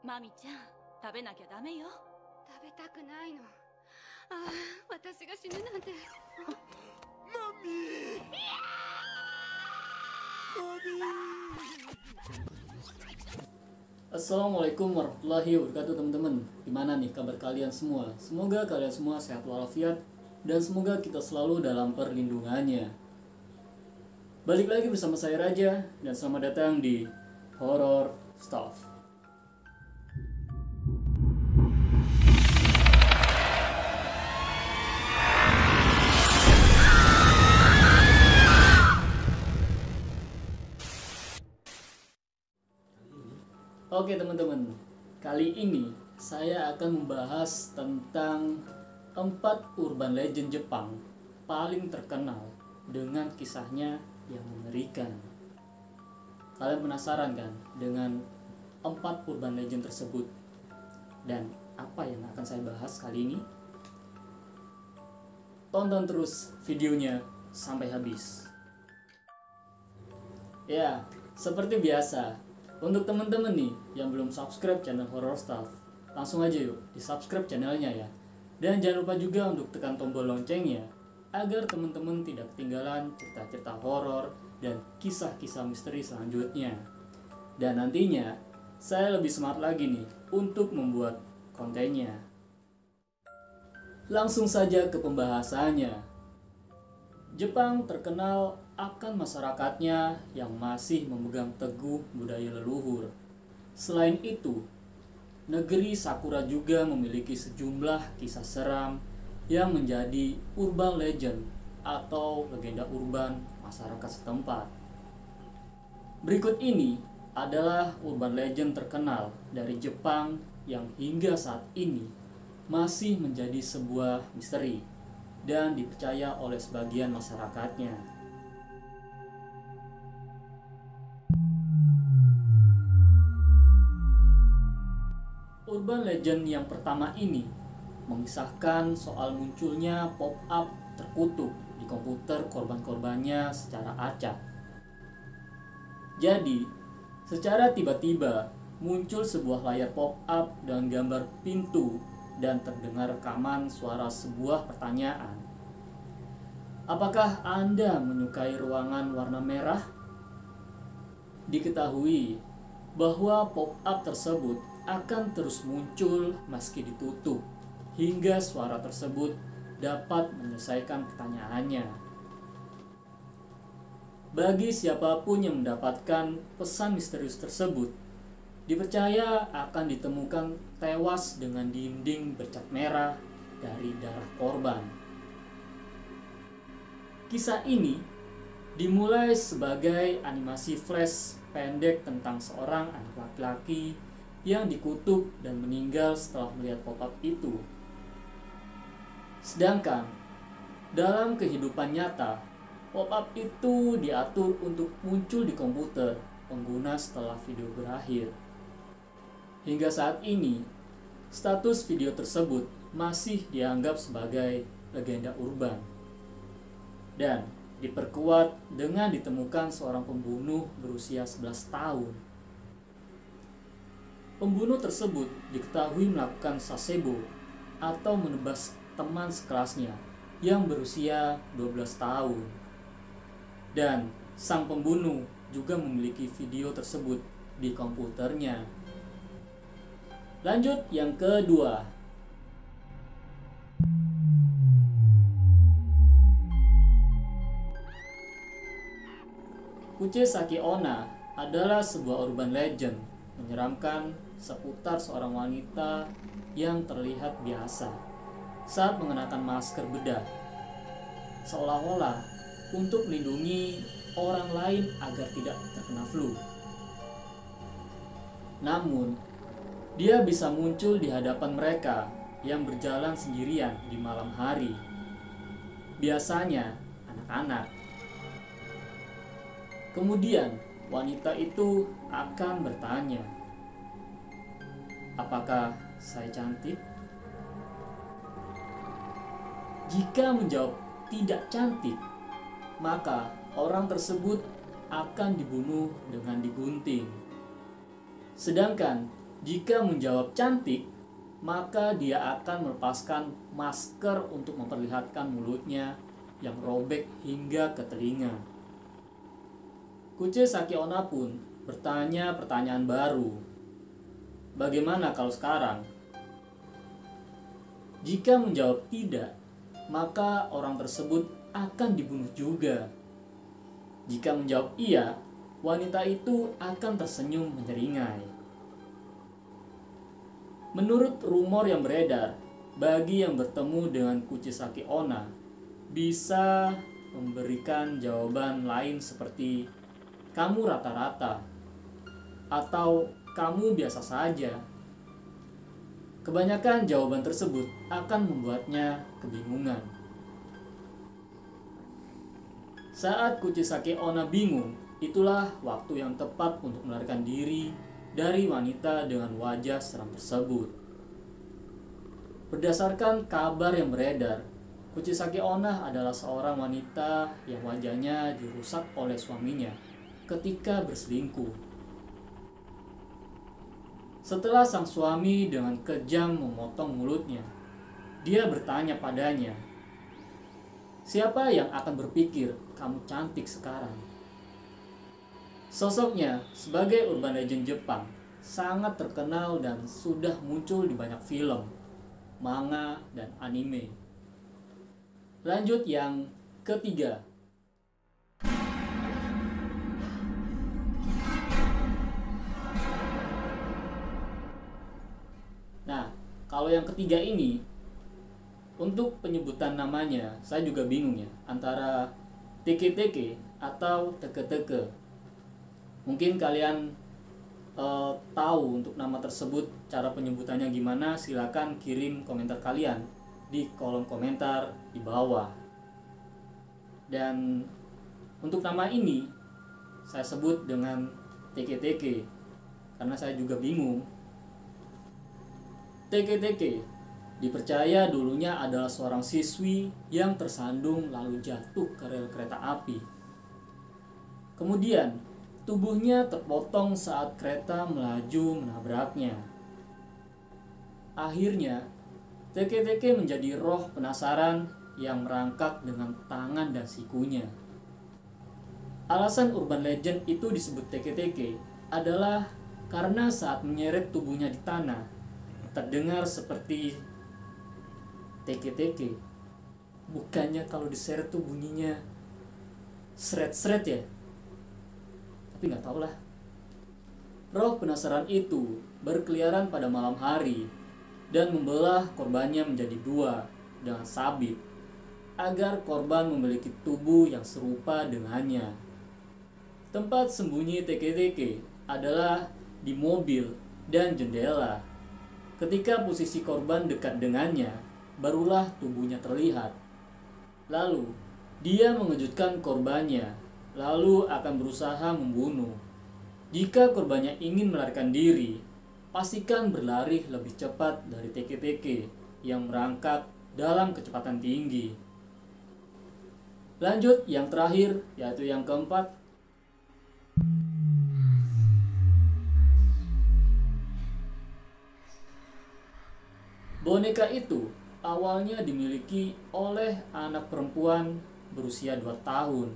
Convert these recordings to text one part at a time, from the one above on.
マミちゃん、食べなきゃダメよ。食べたくないの。ああ、私が死ぬなんて。マミー。Assalamualaikum warahmatullahi wabarakatuh teman-teman. Gimana nih kabar kalian semua? Semoga kalian semua sehat walafiat dan semoga kita selalu dalam perlindungannya. Balik lagi bersama saya Raja dan selamat datang di Horror Stuff. Oke teman-teman, kali ini saya akan membahas tentang 4 urban legend Jepang paling terkenal dengan kisahnya yang mengerikan. Kalian penasaran kan dengan 4 urban legend tersebut? Dan apa yang akan saya bahas kali ini? Tonton terus videonya sampai habis. Ya, seperti biasa, untuk teman-teman nih yang belum subscribe channel Horror Stuff, langsung aja yuk di subscribe channelnya ya. Dan jangan lupa juga untuk tekan tombol loncengnya agar teman-teman tidak ketinggalan cerita-cerita horor dan kisah-kisah misteri selanjutnya. Dan nantinya saya lebih semangat lagi nih untuk membuat kontennya. Langsung saja ke pembahasannya. Jepang terkenal akan masyarakatnya yang masih memegang teguh budaya leluhur. Selain itu, negeri Sakura juga memiliki sejumlah kisah seram yang menjadi urban legend atau legenda urban masyarakat setempat. Berikut ini adalah urban legend terkenal dari Jepang yang hingga saat ini masih menjadi sebuah misteri dan dipercaya oleh sebagian masyarakatnya. Urban legend yang pertama ini mengisahkan soal munculnya pop-up terkutuk di komputer korban-korbannya secara acak. Jadi, secara tiba-tiba muncul sebuah layar pop-up dengan gambar pintu dan terdengar rekaman suara sebuah pertanyaan. Apakah Anda menyukai ruangan warna merah? Diketahui bahwa pop-up tersebut akan terus muncul meski ditutup hingga suara tersebut dapat menyelesaikan pertanyaannya. Bagi siapapun yang mendapatkan pesan misterius tersebut, dipercaya akan ditemukan tewas dengan dinding bercat merah dari darah korban. Kisah ini dimulai sebagai animasi flash pendek tentang seorang anak laki-laki yang dikutuk dan meninggal setelah melihat pop-up itu. Sedangkan dalam kehidupan nyata, pop-up itu diatur untuk muncul di komputer pengguna setelah video berakhir. Hingga saat ini, status video tersebut masih dianggap sebagai legenda urban dan diperkuat dengan ditemukan seorang pembunuh berusia 11 tahun. Pembunuh tersebut diketahui melakukan sasebo atau menebas teman sekelasnya yang berusia 12 tahun. Dan sang pembunuh juga memiliki video tersebut di komputernya. Lanjut yang kedua. Kuchisake Onna adalah sebuah urban legend menyeramkan seputar seorang wanita yang terlihat biasa saat mengenakan masker bedah, seolah-olah untuk melindungi orang lain agar tidak terkena flu. Namun, dia bisa muncul di hadapan mereka yang berjalan sendirian di malam hari. Biasanya anak-anak. Kemudian, wanita itu akan bertanya, "Apakah saya cantik?" Jika menjawab tidak cantik, maka orang tersebut akan dibunuh dengan digunting. Sedangkan Jika menjawab cantik, maka dia akan melepaskan masker untuk memperlihatkan mulutnya yang robek hingga ke telinga. Kuce Saki Onna pun bertanya pertanyaan baru. Bagaimana kalau sekarang? Jika menjawab tidak, maka orang tersebut akan dibunuh juga. Jika menjawab iya, wanita itu akan tersenyum menyeringai. Menurut rumor yang beredar, bagi yang bertemu dengan Kuce Saki Onna bisa memberikan jawaban lain seperti kamu rata-rata atau kamu biasa saja. Kebanyakan jawaban tersebut akan membuatnya kebingungan. Saat Kuce Saki Onna bingung, itulah waktu yang tepat untuk melarikan diri dari wanita dengan wajah seram tersebut. Berdasarkan kabar yang beredar, Kuce Saki Onna adalah seorang wanita yang wajahnya dirusak oleh suaminya ketika berselingkuh. Setelah sang suami dengan kejam memotong mulutnya, dia bertanya padanya, "Siapa yang akan berpikir kamu cantik sekarang?" Sosoknya sebagai urban legend Jepang sangat terkenal dan sudah muncul di banyak film, manga, dan anime. Lanjut yang ketiga. Nah, kalau yang ketiga ini, untuk penyebutan namanya saya juga bingung ya, antara teke-teke atau teke-teke. Mungkin kalian tahu untuk nama tersebut, cara penyebutannya gimana, silakan kirim komentar kalian di kolom komentar di bawah. Dan untuk nama ini saya sebut dengan teke-teke karena saya juga bingung. Teke-teke dipercaya dulunya adalah seorang siswi yang tersandung lalu jatuh ke rel kereta api. Kemudian tubuhnya terpotong saat kereta melaju menabraknya. Akhirnya, teke-teke menjadi roh penasaran yang merangkak dengan tangan dan sikunya. Alasan urban legend itu disebut teke-teke adalah karena saat menyeret tubuhnya di tanah, terdengar seperti teke-teke. Bukannya kalau diseret tuh bunyinya seret-seret ya? Tapi nggak tahu lah. Roh penasaran itu berkeliaran pada malam hari dan membelah korbannya menjadi dua dengan sabit agar korban memiliki tubuh yang serupa dengannya. Tempat sembunyi teke-teke adalah di mobil dan jendela. Ketika posisi korban dekat dengannya, barulah tubuhnya terlihat. Lalu dia mengejutkan korbannya, lalu akan berusaha membunuh. Jika korbannya ingin melarikan diri, pastikan berlari lebih cepat dari teke-teke yang merangkak dalam kecepatan tinggi. Lanjut yang terakhir, yaitu yang keempat. Boneka itu awalnya dimiliki oleh anak perempuan berusia 2 tahun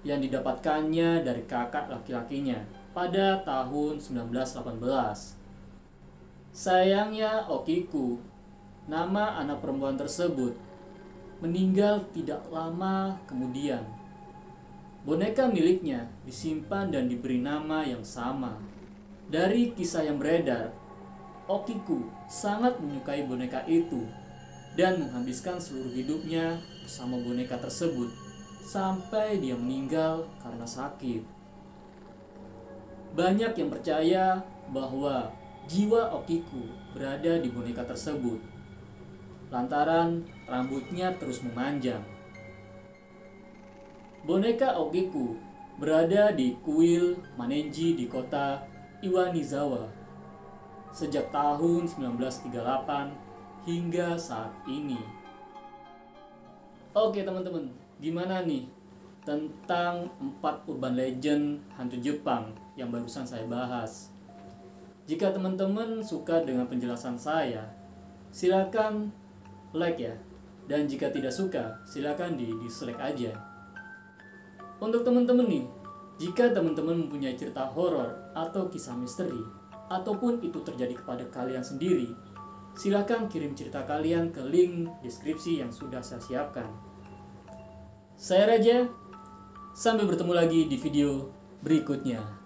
yang didapatkannya dari kakak laki-lakinya pada tahun 1918. Sayangnya Okiku, nama anak perempuan tersebut, meninggal tidak lama kemudian. Boneka miliknya disimpan dan diberi nama yang sama. Dari kisah yang beredar, Okiku sangat menyukai boneka itu dan menghabiskan seluruh hidupnya bersama boneka tersebut sampai dia meninggal karena sakit. Banyak yang percaya bahwa jiwa Okiku berada di boneka tersebut lantaran rambutnya terus memanjang. Boneka Okiku berada di kuil Manenji di kota Iwanizawa sejak tahun 1938 hingga saat ini. Oke teman-teman, gimana nih tentang 4 urban legend hantu Jepang yang barusan saya bahas? Jika teman-teman suka dengan penjelasan saya, silakan like ya. Dan jika tidak suka, silakan di dislike aja. Untuk teman-teman nih, jika teman-teman mempunyai cerita horor atau kisah misteri, ataupun itu terjadi kepada kalian sendiri, silakan kirim cerita kalian ke link deskripsi yang sudah saya siapkan. Saya Raja, sampai bertemu lagi di video berikutnya.